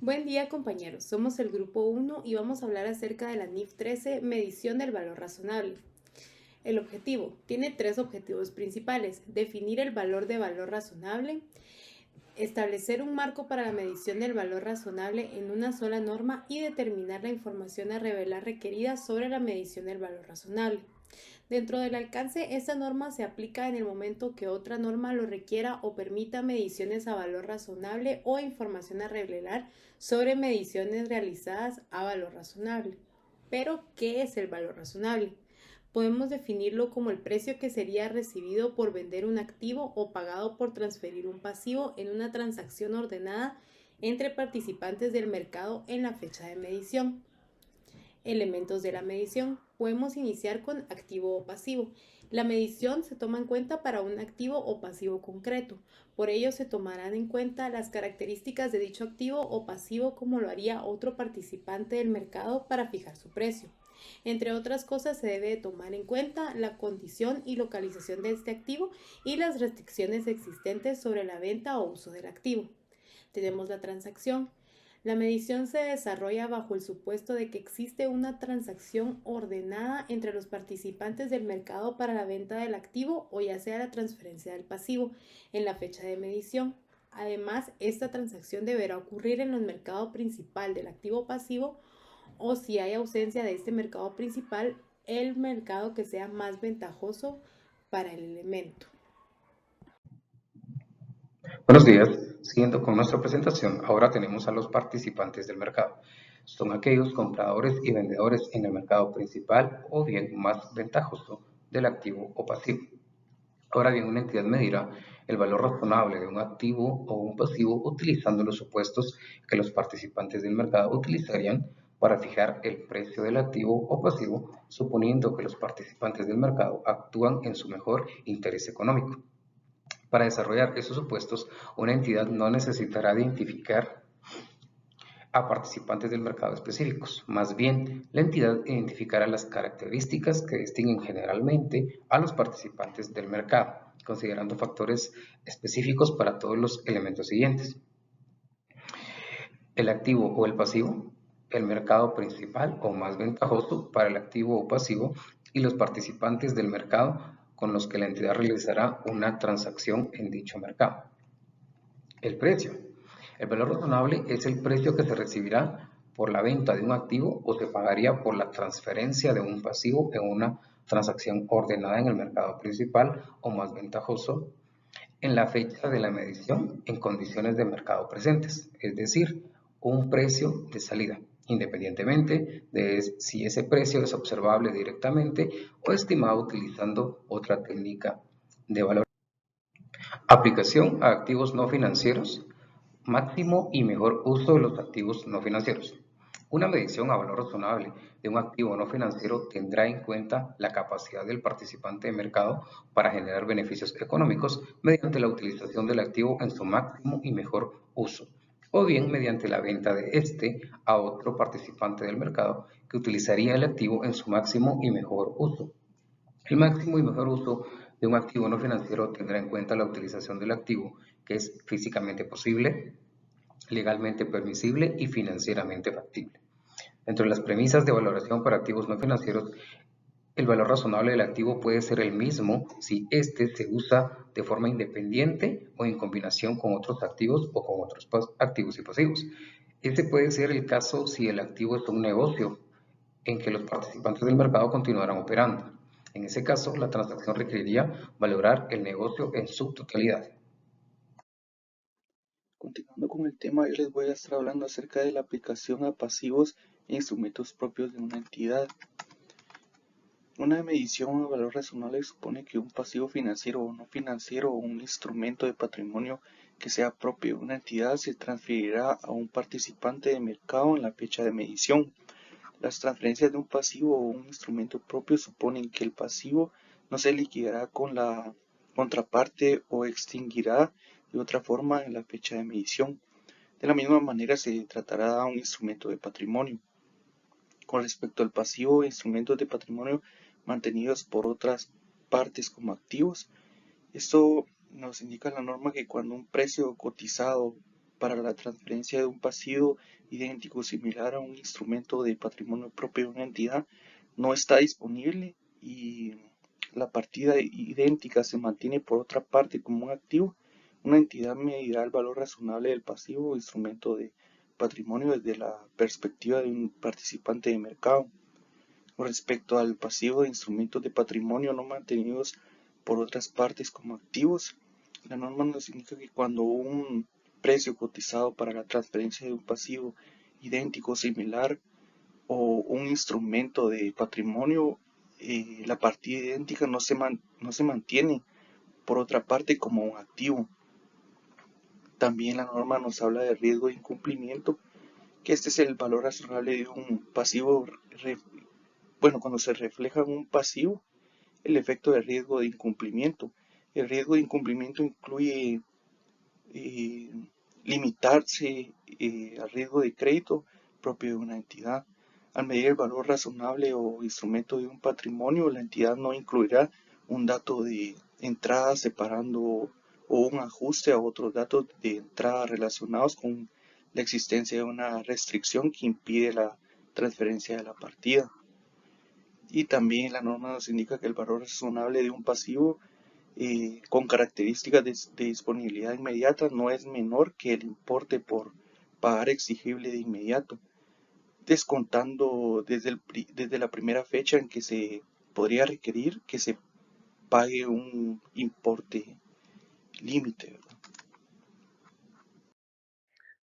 Buen día compañeros, somos el grupo 1 y vamos a hablar acerca de la NIF 13, medición del valor razonable. El objetivo tiene tres objetivos principales: definir el valor de valor razonable, establecer un marco para la medición del valor razonable en una sola norma y determinar la información a revelar requerida sobre la medición del valor razonable. Dentro del alcance, esta norma se aplica en el momento que otra norma lo requiera o permita mediciones a valor razonable o información a revelar sobre mediciones realizadas a valor razonable. Pero, ¿qué es el valor razonable? Podemos definirlo como el precio que sería recibido por vender un activo o pagado por transferir un pasivo en una transacción ordenada entre participantes del mercado en la fecha de medición. Elementos de la medición. Podemos iniciar con activo o pasivo. La medición se toma en cuenta para un activo o pasivo concreto. Por ello se tomarán en cuenta las características de dicho activo o pasivo como lo haría otro participante del mercado para fijar su precio. Entre otras cosas, se debe tomar en cuenta la condición y localización de este activo y las restricciones existentes sobre la venta o uso del activo. Tenemos la transacción. La medición se desarrolla bajo el supuesto de que existe una transacción ordenada entre los participantes del mercado para la venta del activo o ya sea la transferencia del pasivo en la fecha de medición. Además, esta transacción deberá ocurrir en el mercado principal del activo pasivo o, si hay ausencia de este mercado principal, el mercado que sea más ventajoso para el elemento. Buenos días, siguiendo con nuestra presentación, ahora tenemos a los participantes del mercado. Son aquellos compradores y vendedores en el mercado principal o bien más ventajoso del activo o pasivo. Ahora bien, una entidad medirá el valor razonable de un activo o un pasivo utilizando los supuestos que los participantes del mercado utilizarían para fijar el precio del activo o pasivo, suponiendo que los participantes del mercado actúan en su mejor interés económico. Para desarrollar esos supuestos, una entidad no necesitará identificar a participantes del mercado específicos. Más bien, la entidad identificará las características que distinguen generalmente a los participantes del mercado, considerando factores específicos para todos los elementos siguientes: el activo o el pasivo, el mercado principal o más ventajoso para el activo o pasivo y los participantes del mercado con los que la entidad realizará una transacción en dicho mercado. El precio. El valor razonable es el precio que se recibirá por la venta de un activo o se pagaría por la transferencia de un pasivo en una transacción ordenada en el mercado principal o más ventajoso en la fecha de la medición en condiciones de mercado presentes, es decir, un precio de salida, independientemente de si ese precio es observable directamente o estimado utilizando otra técnica de valor. Aplicación a activos no financieros. Máximo y mejor uso de los activos no financieros. Una medición a valor razonable de un activo no financiero tendrá en cuenta la capacidad del participante de mercado para generar beneficios económicos mediante la utilización del activo en su máximo y mejor uso, o bien mediante la venta de este a otro participante del mercado que utilizaría el activo en su máximo y mejor uso. El máximo y mejor uso de un activo no financiero tendrá en cuenta la utilización del activo que es físicamente posible, legalmente permisible y financieramente factible. Dentro de las premisas de valoración para activos no financieros, el valor razonable del activo puede ser el mismo si éste se usa de forma independiente o en combinación con otros activos o con otros activos y pasivos. Este puede ser el caso si el activo es un negocio en que los participantes del mercado continuarán operando. En ese caso, la transacción requeriría valorar el negocio en su totalidad. Continuando con el tema, yo les voy a estar hablando acerca de la aplicación a pasivos e instrumentos propios de una entidad. Una medición a valor razonable supone que un pasivo financiero o no financiero o un instrumento de patrimonio que sea propio de una entidad se transferirá a un participante de mercado en la fecha de medición. Las transferencias de un pasivo o un instrumento propio suponen que el pasivo no se liquidará con la contraparte o extinguirá de otra forma en la fecha de medición. De la misma manera se tratará de un instrumento de patrimonio. Con respecto al pasivo, instrumentos de patrimonio mantenidos por otras partes como activos, esto nos indica la norma que cuando un precio cotizado para la transferencia de un pasivo idéntico o similar a un instrumento de patrimonio propio de una entidad no está disponible y la partida idéntica se mantiene por otra parte como un activo, una entidad medirá el valor razonable del pasivo o instrumento de patrimonio desde la perspectiva de un participante de mercado. Con respecto al pasivo de instrumentos de patrimonio no mantenidos por otras partes como activos, la norma nos indica que cuando un precio cotizado para la transferencia de un pasivo idéntico o similar o un instrumento de patrimonio, la partida idéntica no se mantiene por otra parte como un activo. También la norma nos habla de riesgo de incumplimiento, que este es el valor razonable de un pasivo. Cuando se refleja en un pasivo, el efecto de riesgo de incumplimiento. El riesgo de incumplimiento incluye limitarse al riesgo de crédito propio de una entidad. Al medir el valor razonable o instrumento de un patrimonio, la entidad no incluirá un dato de entrada separando o un ajuste a otros datos de entrada relacionados con la existencia de una restricción que impide la transferencia de la partida. Y también la norma nos indica que el valor razonable de un pasivo con características de disponibilidad inmediata no es menor que el importe por pagar exigible de inmediato, descontando desde la primera fecha en que se podría requerir que se pague un importe límite, ¿verdad?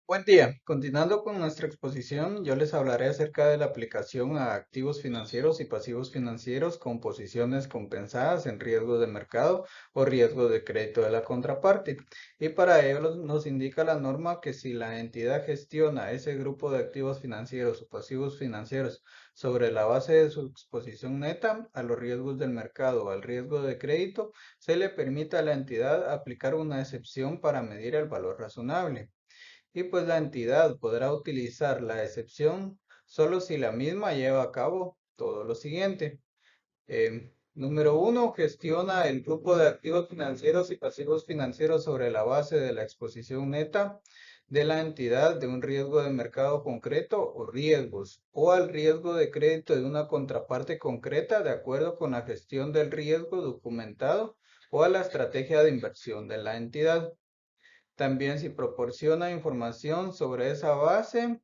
Buen día. Continuando con nuestra exposición, yo les hablaré acerca de la aplicación a activos financieros y pasivos financieros con posiciones compensadas en riesgo de mercado o riesgo de crédito de la contraparte. Y para ello nos indica la norma que si la entidad gestiona ese grupo de activos financieros o pasivos financieros sobre la base de su exposición neta a los riesgos del mercado o al riesgo de crédito, se le permite a la entidad aplicar una excepción para medir el valor razonable. Y pues la entidad podrá utilizar la excepción solo si la misma lleva a cabo todo lo siguiente. Número 1, gestiona el grupo de activos financieros y pasivos financieros sobre la base de la exposición neta de la entidad de un riesgo de mercado concreto o riesgos, o al riesgo de crédito de una contraparte concreta de acuerdo con la gestión del riesgo documentado o a la estrategia de inversión de la entidad. También si proporciona información sobre esa base,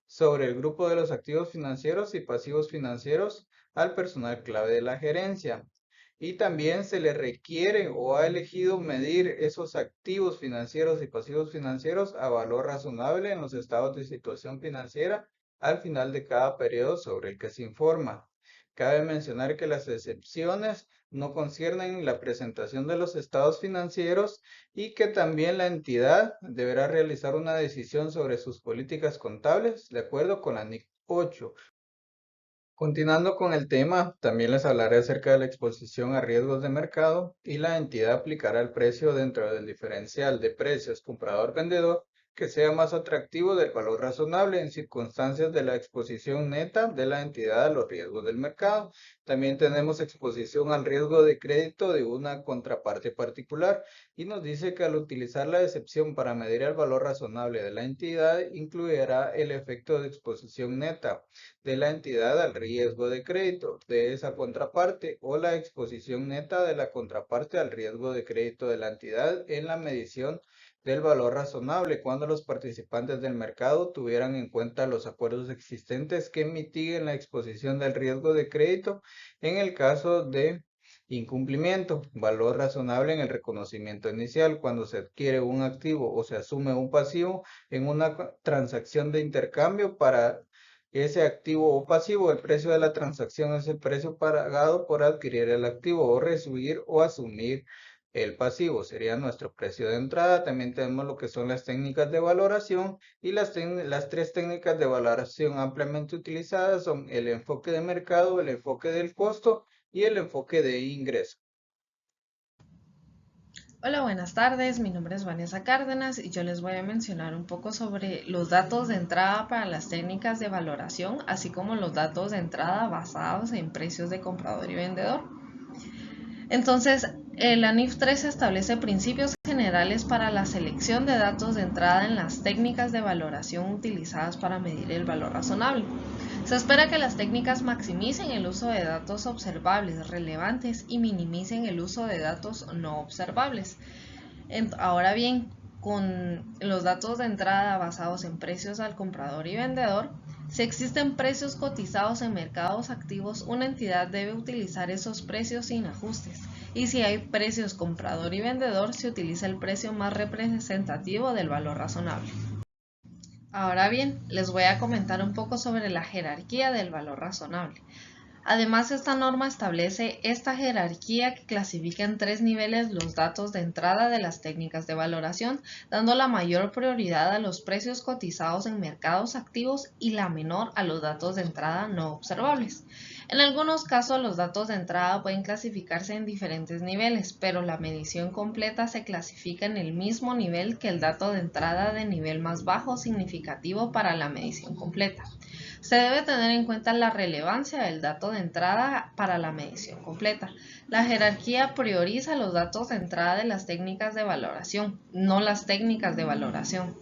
sobre el grupo de los activos financieros y pasivos financieros al personal clave de la gerencia. Y también se le requiere o ha elegido medir esos activos financieros y pasivos financieros a valor razonable en los estados de situación financiera al final de cada periodo sobre el que se informa. Cabe mencionar que las excepciones no conciernen la presentación de los estados financieros y que también la entidad deberá realizar una decisión sobre sus políticas contables de acuerdo con la NIC 8. Continuando con el tema, también les hablaré acerca de la exposición a riesgos de mercado y la entidad aplicará el precio dentro del diferencial de precios comprador-vendedor que sea más atractivo del valor razonable en circunstancias de la exposición neta de la entidad a los riesgos del mercado. También tenemos exposición al riesgo de crédito de una contraparte particular y nos dice que al utilizar la excepción para medir el valor razonable de la entidad incluirá el efecto de exposición neta de la entidad al riesgo de crédito de esa contraparte o la exposición neta de la contraparte al riesgo de crédito de la entidad en la medición del valor razonable cuando los participantes del mercado tuvieran en cuenta los acuerdos existentes que mitiguen la exposición del riesgo de crédito en el caso de incumplimiento, valor razonable en el reconocimiento inicial cuando se adquiere un activo o se asume un pasivo en una transacción de intercambio para ese activo o pasivo. El precio de la transacción es el precio pagado por adquirir el activo o recibir o asumir el pasivo. Sería nuestro precio de entrada. También tenemos lo que son las técnicas de valoración y las tres técnicas de valoración ampliamente utilizadas son el enfoque de mercado, el enfoque del costo y el enfoque de ingreso. Hola, buenas tardes. Mi nombre es Vanessa Cárdenas y yo les voy a mencionar un poco sobre los datos de entrada para las técnicas de valoración, así como los datos de entrada basados en precios de comprador y vendedor. Entonces, la NIF 3 establece principios generales generales para la selección de datos de entrada en las técnicas de valoración utilizadas para medir el valor razonable. Se espera que las técnicas maximicen el uso de datos observables relevantes y minimicen el uso de datos no observables. Ahora bien, con los datos de entrada basados en precios al comprador y vendedor, si existen precios cotizados en mercados activos, una entidad debe utilizar esos precios sin ajustes. Y si hay precios comprador y vendedor, se utiliza el precio más representativo del valor razonable. Ahora bien, les voy a comentar un poco sobre la jerarquía del valor razonable. Además, esta norma establece esta jerarquía que clasifica en 3 niveles los datos de entrada de las técnicas de valoración, dando la mayor prioridad a los precios cotizados en mercados activos y la menor a los datos de entrada no observables. En algunos casos, los datos de entrada pueden clasificarse en diferentes niveles, pero la medición completa se clasifica en el mismo nivel que el dato de entrada de nivel más bajo significativo para la medición completa. Se debe tener en cuenta la relevancia del dato de entrada para la medición completa. La jerarquía prioriza los datos de entrada de las técnicas de valoración, no las técnicas de valoración.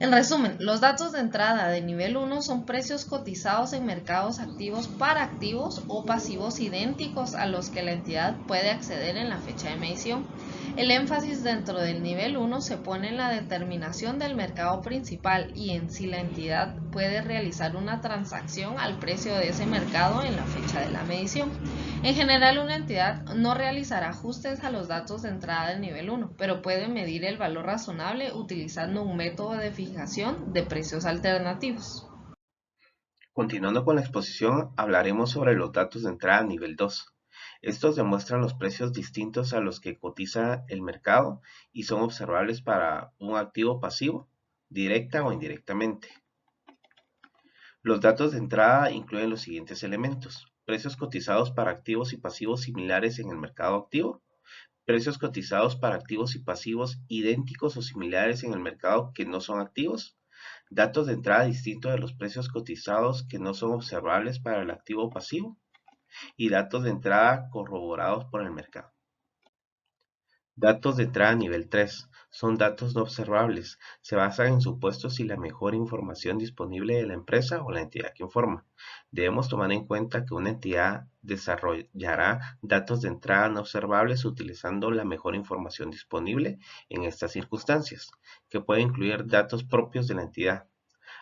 En resumen, los datos de entrada de nivel 1 son precios cotizados en mercados activos para activos o pasivos idénticos a los que la entidad puede acceder en la fecha de medición. El énfasis dentro del nivel 1 se pone en la determinación del mercado principal y en si la entidad puede realizar una transacción al precio de ese mercado en la fecha de la medición. En general, una entidad no realizará ajustes a los datos de entrada del nivel 1, pero puede medir el valor razonable utilizando un método de fijación de precios alternativos. Continuando con la exposición, hablaremos sobre los datos de entrada a nivel 2. Estos demuestran los precios distintos a los que cotiza el mercado y son observables para un activo pasivo, directa o indirectamente. Los datos de entrada incluyen los siguientes elementos: precios cotizados para activos y pasivos similares en el mercado activo, precios cotizados para activos y pasivos idénticos o similares en el mercado que no son activos, datos de entrada distintos de los precios cotizados que no son observables para el activo pasivo, y datos de entrada corroborados por el mercado. Datos de entrada a nivel 3 son datos no observables. Se basan en supuestos y la mejor información disponible de la empresa o la entidad que informa. Debemos tomar en cuenta que una entidad desarrollará datos de entrada no observables utilizando la mejor información disponible en estas circunstancias, que puede incluir datos propios de la entidad.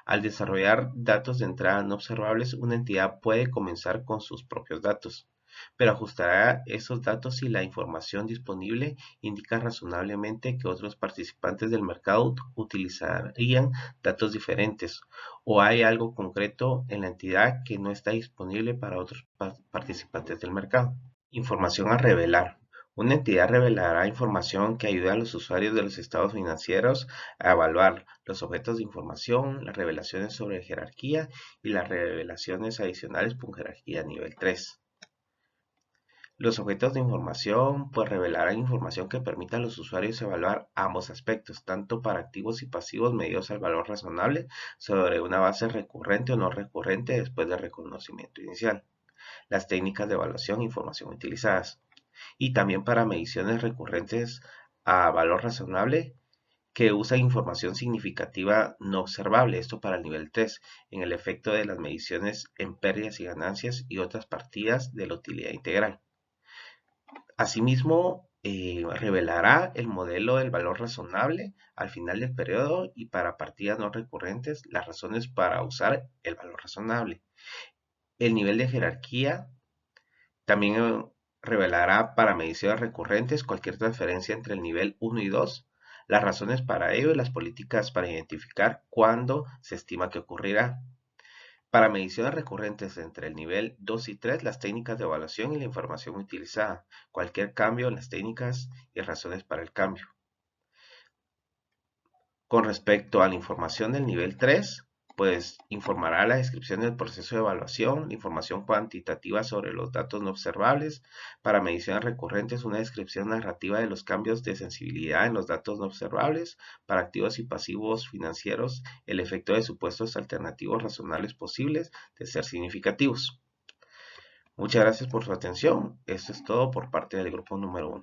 Al desarrollar datos de entrada no observables, una entidad puede comenzar con sus propios datos, pero ajustará esos datos si la información disponible indica razonablemente que otros participantes del mercado utilizarían datos diferentes o hay algo concreto en la entidad que no está disponible para otros participantes del mercado. Información a revelar. Una entidad revelará información que ayude a los usuarios de los estados financieros a evaluar los objetos de información, las revelaciones sobre jerarquía y las revelaciones adicionales por jerarquía nivel 3. Los objetos de información pues revelarán información que permita a los usuarios evaluar ambos aspectos, tanto para activos y pasivos medidos al valor razonable sobre una base recurrente o no recurrente después del reconocimiento inicial. Las técnicas de evaluación e información utilizadas. Y también para mediciones recurrentes a valor razonable que usan información significativa no observable, esto para el nivel 3, en el efecto de las mediciones en pérdidas y ganancias y otras partidas de la utilidad integral. Asimismo, revelará el modelo del valor razonable al final del periodo y para partidas no recurrentes las razones para usar el valor razonable. El nivel de jerarquía también revelará para mediciones recurrentes cualquier transferencia entre el nivel 1 y 2, las razones para ello y las políticas para identificar cuándo se estima que ocurrirá. Para mediciones recurrentes entre el nivel 2 y 3, las técnicas de evaluación y la información utilizada, cualquier cambio en las técnicas y razones para el cambio. Con respecto a la información del nivel 3, pues informará la descripción del proceso de evaluación, la información cuantitativa sobre los datos no observables, para mediciones recurrentes una descripción narrativa de los cambios de sensibilidad en los datos no observables, para activos y pasivos financieros el efecto de supuestos alternativos razonables posibles de ser significativos. Muchas gracias por su atención. Esto es todo por parte del grupo número 1.